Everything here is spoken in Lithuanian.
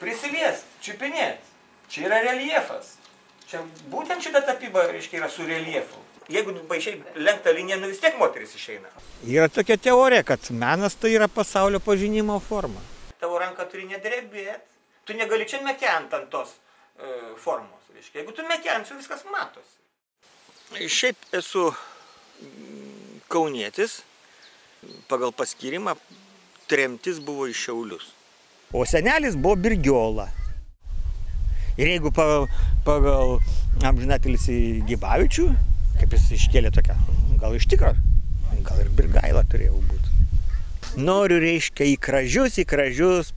prisiliest, čiupinėt. Čia yra reljefas. Čia būtent šita tapyba, reiškia, yra su reljefu. Jeigu paišai lenktą liniją, vis tiek moteris išeina. Yra tokia teorija, kad menas tai yra pasaulio pažinimo forma. Tavo ranka turi nedrebėt. Tu negali čia mekent ant tos formos. Reiškia. Jeigu tu mekensi, viskas matosi. Šiaip esu kaunietis. Pagal paskyrimą tremtis buvo į Šiaulius. O senelis buvo Birgiola. Ir jeigu pagal amžinatilsį Gibavičių, kaip jis iškėlė tokią, gal iš tikro, gal ir Birgaila turėjau būti. Noriu, reiškia, į kražius